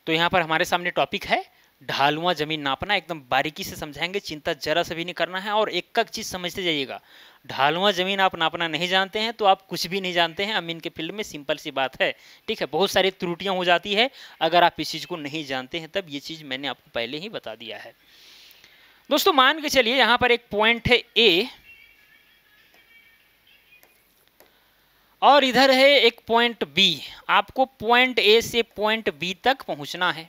तो यहाँ पर हमारे सामने टॉपिक है ढालुआ जमीन नापना, एकदम बारीकी से समझाएंगे, चिंता जरा सा भी नहीं करना है और एक एक चीज समझते जाइएगा। ढालुआ जमीन आप नापना नहीं जानते हैं तो आप कुछ भी नहीं जानते हैं अमीन के फील्ड में, सिंपल सी बात है, ठीक है। बहुत सारी त्रुटियां हो जाती है अगर आप इस चीज को नहीं जानते हैं, तब ये चीज मैंने आपको पहले ही बता दिया है। दोस्तों मान के चलिए यहाँ पर एक पॉइंट है ए और इधर है एक पॉइंट बी। आपको पॉइंट ए से पॉइंट बी तक पहुंचना है,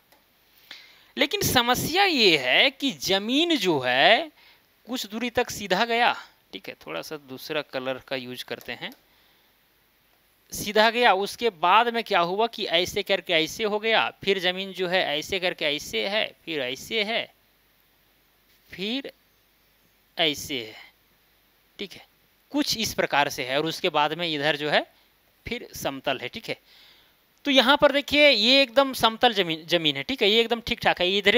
लेकिन समस्या ये है कि जमीन जो है कुछ दूरी तक सीधा गया, ठीक है, थोड़ा सा दूसरा कलर का यूज करते हैं, सीधा गया, उसके बाद में क्या हुआ कि ऐसे करके ऐसे हो गया, फिर जमीन जो है ऐसे करके ऐसे है, फिर ऐसे है, फिर ऐसे है, ठीक है, कुछ इस प्रकार से है और उसके बाद में इधर जो है फिर समतल है, ठीक है। तो यहाँ पर देखिए ये एकदम समतल जमीन है, ठीक है, ये एकदम ठीक ठाक है इधर,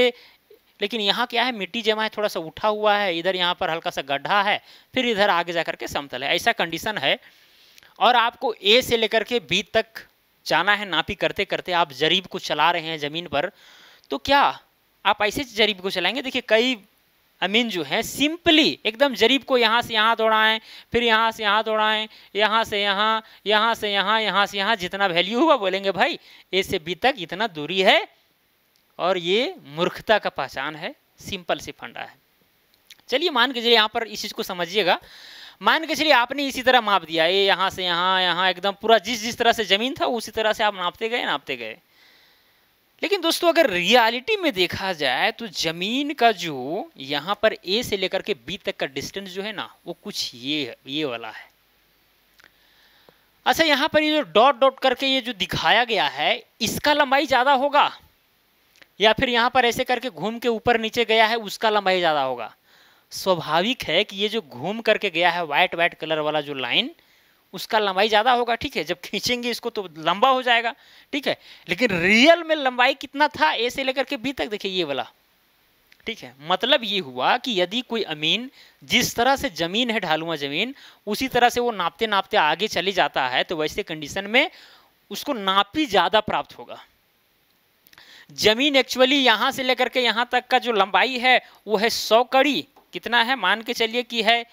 लेकिन यहाँ क्या है, मिट्टी जमा है, थोड़ा सा उठा हुआ है, इधर यहाँ पर हल्का सा गड्ढा है, फिर इधर आगे जाकर के समतल है, ऐसा कंडीशन है। और आपको ए से लेकर के बी तक जाना है, नापी करते करते आप जरीब को चला रहे हैं ज़मीन पर, तो क्या आप ऐसे जरीब को चलाएंगे? देखिए कई अमीन जो है सिंपली एकदम जरीब को यहाँ से यहाँ दौड़ाएं, फिर यहाँ से यहाँ दौड़ाएं, यहाँ से यहाँ, यहाँ से यहाँ, यहाँ से यहाँ, जितना वैल्यू हुआ बोलेंगे भाई ए से बी तक इतना दूरी है, और ये मूर्खता का पहचान है, सिंपल सी फंडा है। चलिए मान के चलिए यहाँ पर इस चीज़ को समझिएगा, मान के चलिए आपने इसी तरह माप दिया, ये यहाँ से यहाँ, यहाँ एकदम पूरा जिस तरह से ज़मीन था उसी तरह से आप नापते गए। लेकिन दोस्तों अगर रियलिटी में देखा जाए तो ज़मीन का जो यहाँ पर ए से लेकर के बी तक का डिस्टेंस जो है ना, वो कुछ ये वाला है। अच्छा यहाँ पर ये जो डॉट डॉट करके ये जो दिखाया गया है, इसका लंबाई ज़्यादा होगा या फिर यहाँ पर ऐसे करके घूम के ऊपर नीचे गया है उसका लंबाई ज़्यादा होगा? स्वाभाविक है कि ये जो घूम करके गया है वाइट कलर वाला जो लाइन, उसका लंबाई ज़्यादा होगा, ठीक है। जब खींचेंगे इसको तो लंबा हो जाएगा, ठीक है। लेकिन रियल में लंबाई कितना था ए से लेकर के बी तक? देखिए ये वाला, ठीक है। मतलब ये हुआ कि यदि कोई अमीन जिस तरह से जमीन है ढालुआ जमीन, उसी तरह से वो नापते नापते आगे चली जाता है, तो वैसे कंडीशन में उसको नापी ज़्यादा प्राप्त होगा। जमीन एक्चुअली यहाँ से लेकर के यहाँ तक का जो लंबाई है वो है 100 कड़ी। कितना है? मान के चलिए कि है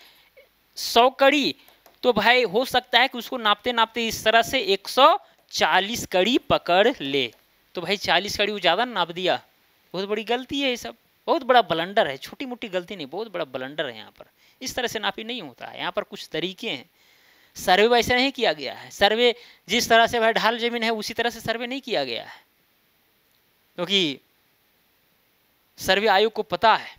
100 कड़ी, तो भाई हो सकता है कि उसको नापते नापते इस तरह से 140 कड़ी पकड़ ले, तो भाई 40 कड़ी वो ज़्यादा नाप दिया। बहुत बड़ी गलती है ये सब, बहुत बड़ा ब्लंडर है, छोटी मोटी गलती नहीं, बहुत बड़ा ब्लंडर है। यहाँ पर इस तरह से नापी नहीं होता है, यहाँ पर कुछ तरीके हैं। सर्वे वैसे नहीं किया गया है, सर्वे जिस तरह से भाई ढाल जमीन है उसी तरह से सर्वे नहीं किया गया है, क्योंकि सर्वे आयोग को पता है,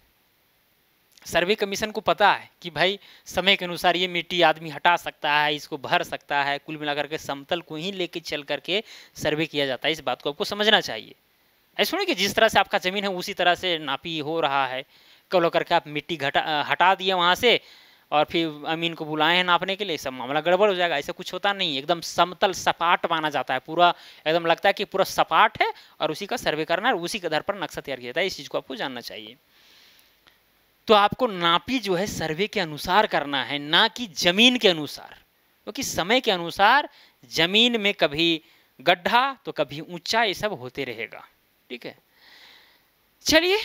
सर्वे कमीशन को पता है कि भाई समय के अनुसार ये मिट्टी आदमी हटा सकता है, इसको भर सकता है, कुल मिलाकर के समतल को ही लेके चल करके सर्वे किया जाता है। इस बात को आपको समझना चाहिए। ऐसा नहीं कि जिस तरह से आपका ज़मीन है उसी तरह से नापी हो रहा है, कल करके आप मिट्टी हटा दिए वहाँ से और फिर अमीन को बुलाए हैं नापने के लिए, सब मामला गड़बड़ हो जाएगा। ऐसा कुछ होता नहीं, एकदम समतल सपाट माना जाता है, पूरा एकदम लगता है कि पूरा सपाट है और उसी का सर्वे करना है और उसी के आधार पर नक्शा तैयार किया जाता है। इस चीज़ को आपको जानना चाहिए। तो आपको नापी जो है सर्वे के अनुसार करना है, ना कि जमीन के अनुसार, क्योंकि समय के अनुसार जमीन में कभी गड्ढा तो कभी ऊंचा, ये सब होते रहेगा, ठीक है। चलिए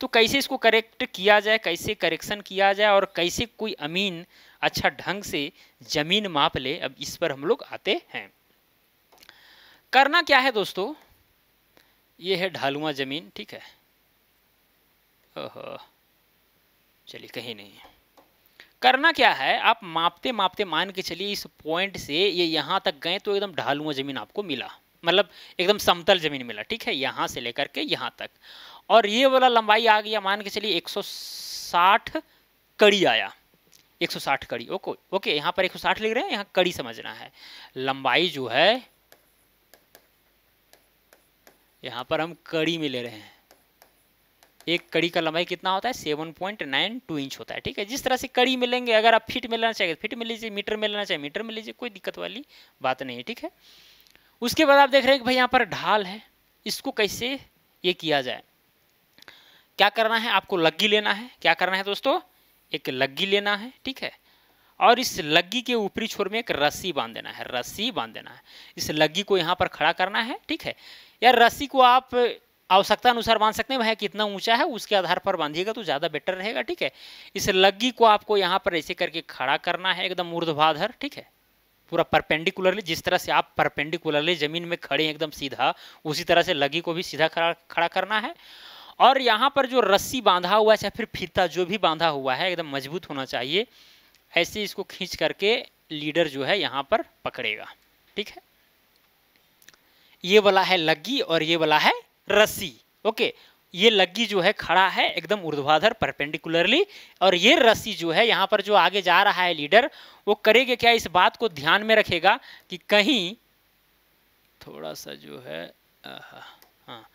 तो कैसे इसको करेक्ट किया जाए, कैसे करेक्शन किया जाए और कैसे कोई अमीन अच्छा ढंग से जमीन माप ले, अब इस पर हम लोग आते हैं। करना क्या है दोस्तों, ये है ढालुआ जमीन, ठीक है। ओहो चलिए कहीं नहीं, करना क्या है, आप मापते मापते मान के चलिए इस पॉइंट से ये यहाँ तक गए तो एकदम ढालुआ जमीन आपको मिला, मतलब एकदम समतल जमीन मिला, ठीक है, यहाँ से लेकर के यहाँ तक। और ये वाला लंबाई आ गया, मान के चलिए 160 कड़ी आया, 160 कड़ी। ओके यहाँ पर 160 लिख रहे हैं, यहाँ कड़ी समझना है। लंबाई जो है यहाँ पर हम कड़ी में ले रहे हैं, एक कड़ी का लंबाई कितना होता है? 7.92 इंच होता है, ठीक है। जिस तरह से कड़ी में लेंगे, अगर आप फीट में लेना चाहिए फीट में लीजिए, मीटर में लेना चाहिए मीटर में लीजिए, कोई दिक्कत वाली बात नहीं है, ठीक है। उसके बाद आप देख रहे हैं कि भाई यहाँ पर ढाल है, इसको कैसे ये किया जाए। क्या करना है, आपको लग्गी लेना है। क्या करना है दोस्तों, एक लग्गी लेना है, ठीक है। और इस लग्गी के ऊपरी छोर में एक रस्सी बांध देना है, रस्सी बांध देना है। इस लग्गी को यहाँ पर खड़ा करना है, ठीक है। या रस्सी को आप आवश्यकता अनुसार बांध सकते हैं, वह कितना ऊंचा है उसके आधार पर बांधिएगा तो ज़्यादा बेटर रहेगा। ठीक है, इस लग्गी को आपको यहाँ पर ऐसे करके खड़ा करना है, एकदम ऊर्ध्वाधर। ठीक है, पूरा परपेंडिकुलरली, जिस तरह से आप परपेंडिकुलरली जमीन में खड़े हैं एकदम सीधा, उसी तरह से लग्गी को भी सीधा खड़ा करना है। और यहाँ पर जो रस्सी बांधा हुआ है या फिर फीता जो भी बांधा हुआ है एकदम मजबूत होना चाहिए। ऐसे इसको खींच करके लीडर जो है यहाँ पर पकड़ेगा। ठीक है, ये वाला है लग्गी और ये वाला है रस्सी। ओके, ये लग्गी जो है खड़ा है एकदम ऊर्ध्वाधर परपेंडिकुलरली, और ये रस्सी जो है यहाँ पर जो आगे जा रहा है लीडर, वो करेगा क्या, इस बात को ध्यान में रखेगा कि कहीं थोड़ा सा जो है हाँ,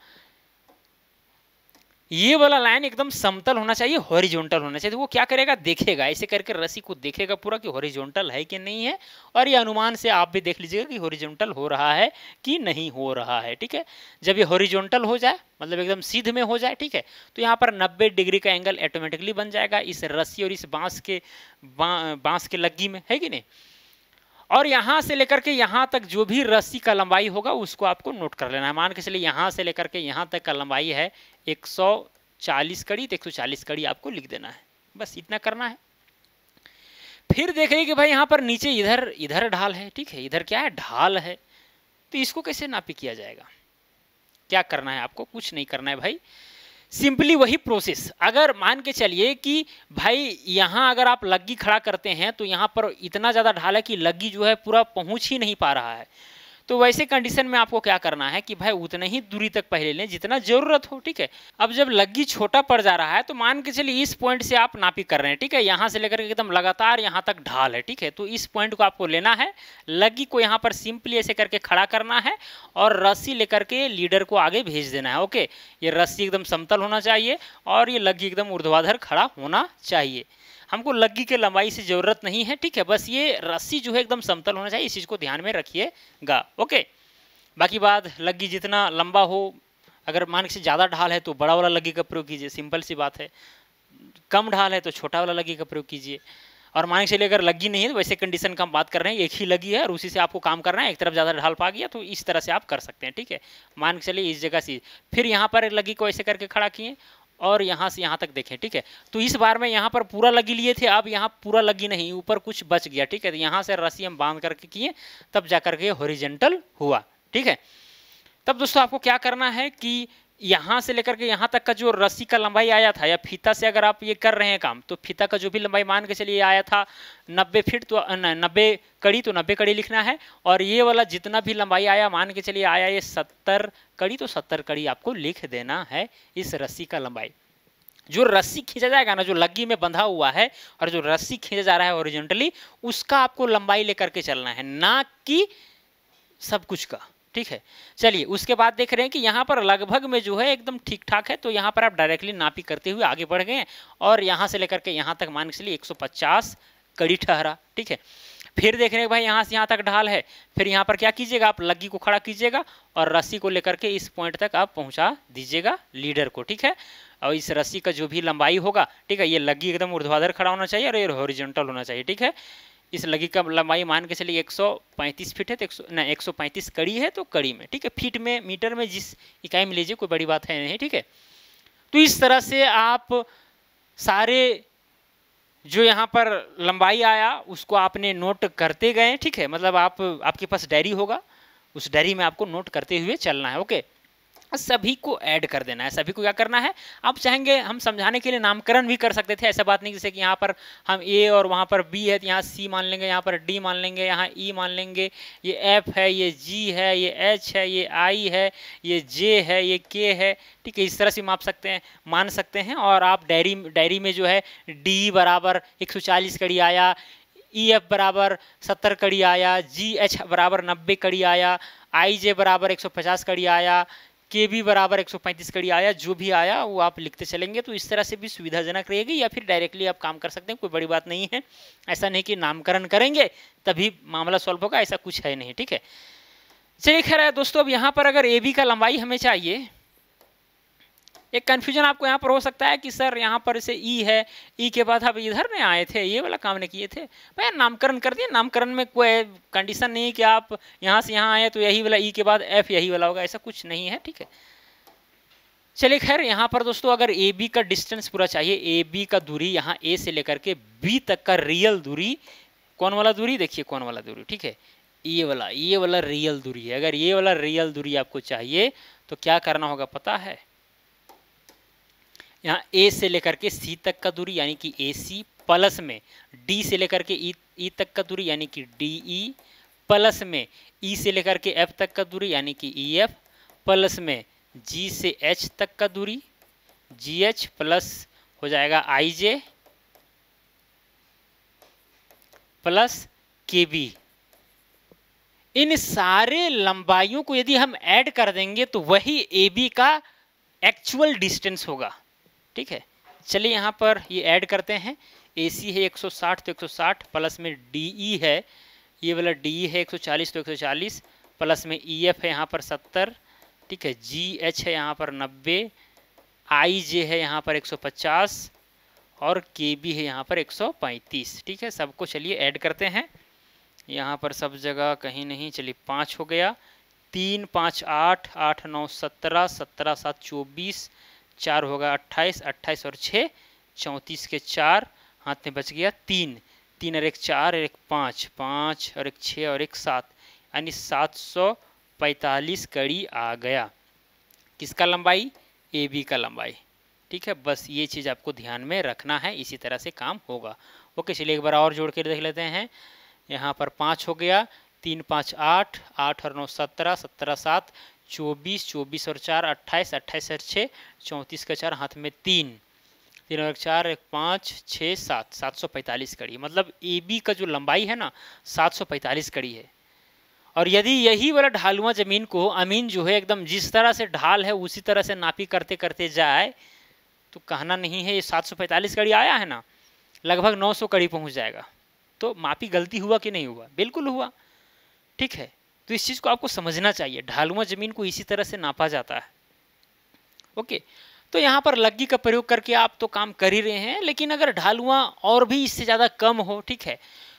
ये वाला लाइन एकदम समतल होना चाहिए, हॉरिजॉन्टल होना चाहिए। तो वो क्या करेगा, देखेगा, ऐसे करके रस्सी को देखेगा पूरा कि हॉरिजॉन्टल है कि नहीं है, और ये अनुमान से आप भी देख लीजिएगा कि हॉरिजॉन्टल हो रहा है कि नहीं हो रहा है। ठीक है, जब ये हॉरिजॉन्टल हो जाए, मतलब एकदम सीधे में हो जाए, ठीक है, तो यहाँ पर 90 डिग्री का एंगल ऑटोमेटिकली बन जाएगा इस रस्सी और इस बांस के लग्गी में, है कि नहीं। और यहाँ से लेकर के यहाँ तक जो भी रस्सी का लंबाई होगा उसको आपको नोट कर लेना है। मान के चलिए यहाँ से लेकर के यहाँ तक का लंबाई है 140 कड़ी, तो 140 कड़ी आपको लिख देना है, बस इतना करना है। फिर देखिए कि भाई यहाँ पर नीचे इधर ढाल है। ठीक है, इधर क्या है, ढाल है, तो इसको कैसे नापी किया जाएगा। क्या करना है आपको, कुछ नहीं करना है भाई, सिंपली वही प्रोसेस। अगर मान के चलिए कि भाई यहाँ अगर आप लग्गी खड़ा करते हैं तो यहाँ पर इतना ज़्यादा ढाल है कि लग्गी जो है पूरा पहुँच ही नहीं पा रहा है, तो वैसे कंडीशन में आपको क्या करना है कि भाई उतने ही दूरी तक पहले लें जितना ज़रूरत हो। ठीक है, अब जब लग्गी छोटा पड़ जा रहा है तो मान के चलिए इस पॉइंट से आप नापी कर रहे हैं। ठीक है, यहाँ से लेकर एकदम लगातार यहाँ तक ढाल है। ठीक है, तो इस पॉइंट को आपको लेना है, लग्गी को यहाँ पर सिंपली ऐसे करके खड़ा करना है और रस्सी लेकर के लीडर को आगे भेज देना है। ओके, ये रस्सी एकदम समतल होना चाहिए और ये लग्गी एकदम ऊर्ध्वाधर खड़ा होना चाहिए। हमको लग्गी के लंबाई से ज़रूरत नहीं है। ठीक है, बस ये रस्सी जो है एकदम समतल होना चाहिए, इस चीज़ को ध्यान में रखिएगा। ओके, बाकी बात, लग्गी जितना लंबा हो, अगर मान के ज़्यादा ढाल है तो बड़ा वाला लग्गी का प्रयोग कीजिए, सिंपल सी बात है। कम ढाल है तो छोटा वाला लग्गी का प्रयोग कीजिए। और मान के चलिए अगर लग्गी नहीं है तो वैसे कंडीशन का हम बात कर रहे हैं, एक ही लग्गी है और उसी से आपको काम करना है, एक तरफ ज़्यादा ढाल पा गया तो इस तरह से आप कर सकते हैं। ठीक है, मान के चलिए इस जगह से फिर यहाँ पर लग्गी को ऐसे करके खड़ा किए और यहाँ से यहाँ तक देखें। ठीक है, तो इस बार में यहाँ पर पूरा लग्गी लिए थे, अब यहाँ पूरा लग्गी नहीं, ऊपर कुछ बच गया। ठीक है, तो यहाँ से रस्सी हम बांध करके किए, तब जा करके हॉरिजॉन्टल हुआ। ठीक है, तब दोस्तों आपको क्या करना है कि यहाँ से लेकर के यहाँ तक का जो रस्सी का लंबाई आया था, या फीता से अगर आप ये कर रहे हैं काम, तो फीता का जो भी लंबाई मान के चलिए आया था 90 फीट, तो 90 कड़ी, तो 90 कड़ी लिखना है। और ये वाला जितना भी लंबाई आया, मान के चलिए आया ये 70 कड़ी, तो 70 कड़ी आपको लिख देना है इस रस्सी का लंबाई। जो रस्सी खींचा जाएगा ना, जो लग्गी में बंधा हुआ है और जो रस्सी खींचा जा रहा है हॉरिजॉन्टली, उसका आपको लंबाई लेकर के चलना है, ना कि सब कुछ का। ठीक है, चलिए उसके बाद देख रहे हैं कि यहाँ पर लगभग में जो है एकदम ठीक ठाक है, तो यहाँ पर आप डायरेक्टली नापी करते हुए आगे बढ़ गए और यहाँ से लेकर के यहाँ तक मान के चलिए 150 कड़ी ठहरा। ठीक है, फिर देख रहे हैं भाई यहाँ से यहाँ तक ढाल है, फिर यहाँ पर क्या कीजिएगा, आप लग्गी को खड़ा कीजिएगा और रस्सी को लेकर के इस पॉइंट तक आप पहुँचा दीजिएगा लीडर को। ठीक है, और इस रस्सी का जो भी लंबाई होगा, ठीक है, ये लग्गी एकदम ऊर्ध्वाधर खड़ा होना चाहिए और ये हॉरिजॉन्टल होना चाहिए। ठीक है, इस लग्गी का लंबाई मान के चलिए 135 फीट है, तो 135 कड़ी है, तो कड़ी में, ठीक है, फीट में, मीटर में, जिस इकाई में लीजिए, कोई बड़ी बात है नहीं। ठीक है, तो इस तरह से आप सारे जो यहाँ पर लंबाई आया उसको आपने नोट करते गए। ठीक है, मतलब आपके पास डायरी होगा, उस डायरी में आपको नोट करते हुए चलना है। ओके, सभी को ऐड कर देना है। सभी को क्या करना है, आप चाहेंगे हम समझाने के लिए नामकरण भी कर सकते थे, ऐसा बात नहीं, जैसे कि यहाँ पर हम ए और वहाँ पर बी है तो यहाँ सी मान लेंगे, यहाँ पर डी मान लेंगे, यहाँ ई मान लेंगे, ये एफ है, ये जी है, ये एच है, ये आई है, ये जे है, ये के है। ठीक है, इस तरह से माप सकते हैं, मान सकते हैं। और आप डायरी में जो है डी बराबर 140 कड़ी आया, ई एफ बराबर 70 कड़ी आया, जी एच बराबर 90 कड़ी आया, आई जे बराबर 150 कड़ी आया, के बी बराबर 135 कड़ी आया, जो भी आया वो आप लिखते चलेंगे, तो इस तरह से भी सुविधाजनक रहेगी, या फिर डायरेक्टली आप काम कर सकते हैं, कोई बड़ी बात नहीं है। ऐसा नहीं कि नामकरण करेंगे तभी मामला सॉल्व होगा, ऐसा कुछ है नहीं। ठीक है, चलिए खैर है दोस्तों, अब यहाँ पर अगर ए बी का लंबाई हमें चाहिए, एक कन्फ्यूजन आपको यहाँ पर हो सकता है कि सर यहाँ पर से ई है, ई के बाद आप इधर में आए थे, ये वाला काम नहीं किए थे। भाई नामकरण कर दिए, नामकरण में कोई कंडीशन नहीं है कि आप यहाँ से यहाँ आए तो यही वाला ई के बाद एफ यही वाला होगा, ऐसा कुछ नहीं है। ठीक है, चलिए खैर, यहाँ पर दोस्तों अगर ए बी का डिस्टेंस पूरा चाहिए, ए बी का दूरी यहाँ ए से लेकर के बी तक का रियल दूरी, कौन वाला दूरी, देखिए कौन वाला दूरी, ठीक है, ये वाला रियल दूरी है। अगर ये वाला रियल दूरी आपको चाहिए तो क्या करना होगा पता है, यहाँ ए से लेकर के सी तक का दूरी यानी कि ए सी, प्लस में डी से लेकर के ई तक का दूरी यानी कि डी ई, प्लस में ई से लेकर के एफ तक का दूरी यानी कि ई एफ, प्लस में जी से एच तक का दूरी जी एच, प्लस हो जाएगा आई जे प्लस के बी। इन सारे लंबाइयों को यदि हम ऐड कर देंगे तो वही ए बी का एक्चुअल डिस्टेंस होगा, ठीक है। चलिए यहाँ पर ये ऐड करते हैं, ए सी है 160 तो 160, प्लस में डी ई है, ये वाला डी ई है 140 तो 140, प्लस में ई एफ है यहाँ पर 70, ठीक है, जी एच है यहाँ पर 90, आई जे है यहाँ पर 150 और के बी है यहाँ पर 135, ठीक है। सबको चलिए ऐड करते हैं, यहाँ पर सब जगह कहीं नहीं, चलिए 5 हो गया, 3 5 8, 8 9 17, 17 7 24, 4 होगा 28, 28 और 6 34 के 4, हाथ में बच गया 3, 3 और 1 4 और 1 5, 5 और 1 6 और 1 7, यानी 745 कड़ी आ गया। किसका लंबाई, ए बी का लंबाई, ठीक है। बस ये चीज़ आपको ध्यान में रखना है, इसी तरह से काम होगा। ओके, चलिए एक बार और जोड़ कर देख लेते हैं। यहाँ पर 5 हो गया, 3 5 8, 8 और 9 17, 17 7 24, 24 और 4 28, 28 और 6 34 का 4, हाथ में 3, 3 और 4 1 5 6 7, 745 कड़ी। मतलब ए बी का जो लंबाई है ना 745 कड़ी है। और यदि यही वाला ढालुआ जमीन को अमीन जो है एकदम जिस तरह से ढाल है उसी तरह से नापी करते करते जाए तो कहना नहीं है ये 745 कड़ी आया है ना, लगभग 900 कड़ी पहुंच जाएगा। तो मापी गलती हुआ कि नहीं हुआ, बिल्कुल हुआ, ठीक है। तो इस चीज़ को आपको समझना चाहिए, ढालुआ जमीन को इसी तरह से नापा जाता है। ओके, तो यहाँ पर लग्गी का प्रयोग करके आप तो काम कर ही रहे हैं, लेकिन अगर ढालुआ और भी इससे ज़्यादा कम हो, ठीक है,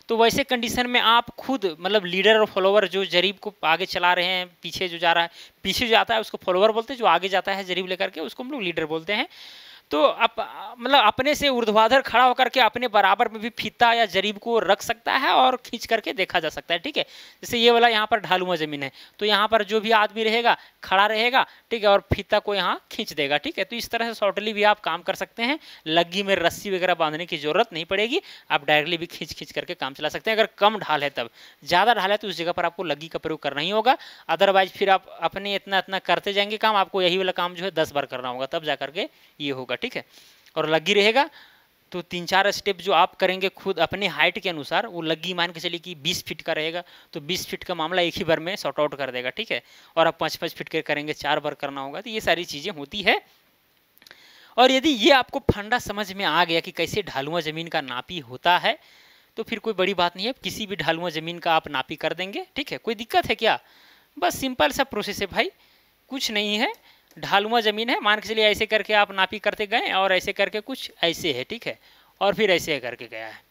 तो वैसे कंडीशन में आप खुद मतलब लीडर और फॉलोवर जो जरीब को आगे चला रहे हैं, पीछे जो जा रहा है, पीछे जो जाता है उसको फॉलोवर बोलते हैं, जो आगे जाता है जरीब लेकर के उसको हम लोग लीडर बोलते हैं। तो मतलब अपने से ऊर्ध्वाधर खड़ा होकर के अपने बराबर में भी फीता या जरीब को रख सकता है और खींच करके देखा जा सकता है, ठीक है। जैसे ये वाला यहाँ पर ढालुआ जमीन है तो यहाँ पर जो भी आदमी रहेगा खड़ा रहेगा, ठीक है, और फीता को यहाँ खींच देगा, ठीक है। तो इस तरह से शॉर्टली भी आप काम कर सकते हैं, लग्गी में रस्सी वगैरह बांधने की जरूरत नहीं पड़ेगी, आप डायरेक्टली भी खींच खींच करके काम चला सकते हैं। अगर कम ढाल है तब, ज़्यादा ढाल है तो उस जगह पर आपको लग्गी का प्रयोग करना ही होगा, अदरवाइज फिर आप अपने इतना इतना करते जाएंगे काम, आपको यही वाला काम जो है 10 बार करना होगा तब जा करके ये होगा, ठीक है। और लग्गी रहेगा तो 3-4 स्टेप जो आप करेंगे खुद अपने हाइट के अनुसार, वो लग्गी मान के चलिए कि 20 फीट का रहेगा तो 20 फीट का मामला एक ही बार में सॉर्ट आउट कर देगा, ठीक है। और आप 5-5 फीट के करेंगे, 4 बार करना होगा, तो ये सारी चीज़ें होती है। और यदि ये आपको फंडा समझ में आ गया कि कैसे ढालुआ ज़मीन का नापी होता है तो फिर कोई बड़ी बात नहीं है, किसी भी ढालुआ ज़मीन का आप नापी कर देंगे, ठीक है। कोई दिक्कत है क्या, बस सिंपल सा प्रोसेस है भाई, कुछ नहीं है। ढालुआ ज़मीन है, मान के चलिए ऐसे करके आप नापी करते गए और ऐसे करके कुछ ऐसे है, ठीक है, और फिर ऐसे करके गया है,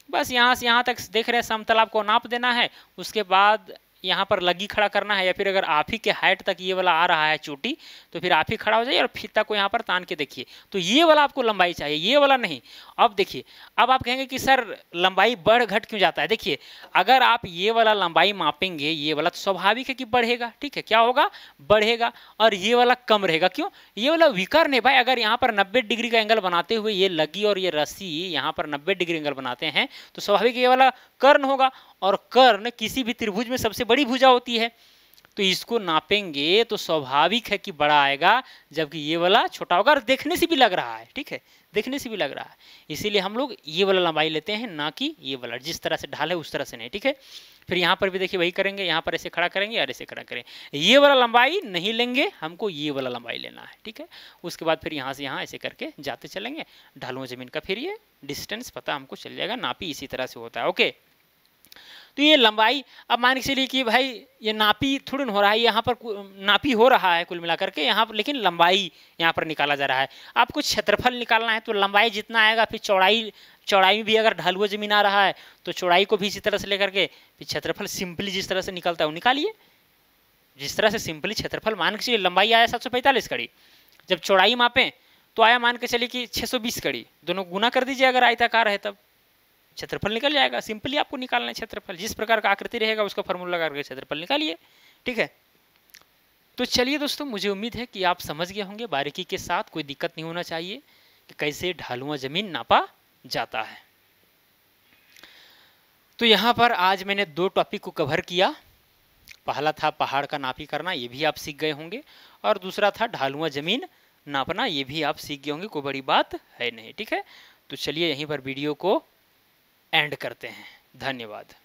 बस यहाँ से यहाँ तक देख रहे हैं समतल आपको नाप देना है। उसके बाद यहाँ पर लग्गी खड़ा करना है, या फिर अगर आप ही के हाइट तक ये वाला आ रहा है चोटी तो फिर आप ही खड़ा हो जाइए और फीता को यहाँ पर तान के देखिए, तो ये वाला आपको लंबाई चाहिए, ये वाला नहीं। अब देखिए, अब आप कहेंगे कि सर लंबाई बढ़ घट क्यों जाता है, देखिए अगर आप ये वाला लंबाई मापेंगे, ये वाला तो स्वाभाविक है कि बढ़ेगा, ठीक है, क्या होगा, बढ़ेगा, और ये वाला कम रहेगा, क्यों, ये वाला विकर्ण है भाई। अगर यहाँ पर 90 डिग्री का एंगल बनाते हुए ये लग्गी और ये रस्सी यहाँ पर 90 डिग्री एंगल बनाते हैं तो स्वाभाविक ये वाला कर्ण होगा, और कर्ण किसी भी त्रिभुज में सबसे बड़ी भुजा होती है, तो इसको नापेंगे तो स्वाभाविक है कि बड़ा आएगा, जबकि ये वाला छोटा होगा, और देखने से भी लग रहा है, ठीक है, देखने से भी लग रहा है। इसीलिए हम लोग ये वाला लंबाई लेते हैं, ना कि ये वाला, जिस तरह से ढाल है उस तरह से नहीं, ठीक है। फिर यहाँ पर भी देखिए वही करेंगे, यहाँ पर ऐसे खड़ा करेंगे और ऐसे खड़ा करेंगे, ये वाला लंबाई नहीं लेंगे, हमको ये वाला लंबाई लेना है, ठीक है। उसके बाद फिर यहाँ से यहाँ ऐसे करके जाते चलेंगे ढालुआ जमीन का, फिर ये डिस्टेंस पता हमको चल जाएगा, नापी इसी तरह से होता है। ओके, तो ये लंबाई, अब मान के चलिए कि भाई ये नापी थोड़ी हो रहा है, यहाँ पर नापी हो रहा है कुल मिलाकर के यहाँ पर, लेकिन लंबाई यहाँ पर निकाला जा रहा है। आपको क्षेत्रफल निकालना है तो लंबाई जितना आएगा फिर चौड़ाई भी अगर ढालुआ जमीन आ रहा है तो चौड़ाई को भी इसी तरह से लेकर के फिर क्षेत्रफल सिंपली जिस तरह से निकलता है वो निकालिए, जिस तरह से सिंपली क्षेत्रफल, मान के चलिए लंबाई आया 745 कड़ी, जब चौड़ाई मापें तो आया मान के चलिए कि 620 कड़ी, दोनों गुना कर दीजिए अगर आयताकार है तब क्षेत्रफल निकल जाएगा। सिंपली आपको निकालना है क्षेत्रफल, जिस प्रकार का आकृति रहेगा उसका फॉर्मूला लगा करके क्षेत्रफल निकालिए, ठीक है। तो चलिए दोस्तों, मुझे उम्मीद है कि आप समझ गए होंगे बारीकी के साथ, कोई दिक्कत नहीं होना चाहिए कि कैसे ढालुआ जमीन नापा जाता है। तो यहाँ पर आज मैंने 2 टॉपिक को कवर किया। पहला था पहाड़ का नापी करना, ये भी आप सीख गए होंगे, और दूसरा था ढालुआ जमीन नापना, ये भी आप सीख गए होंगे, कोई बड़ी बात है नहीं, ठीक है। तो चलिए यहीं पर वीडियो को एंड करते हैं। धन्यवाद।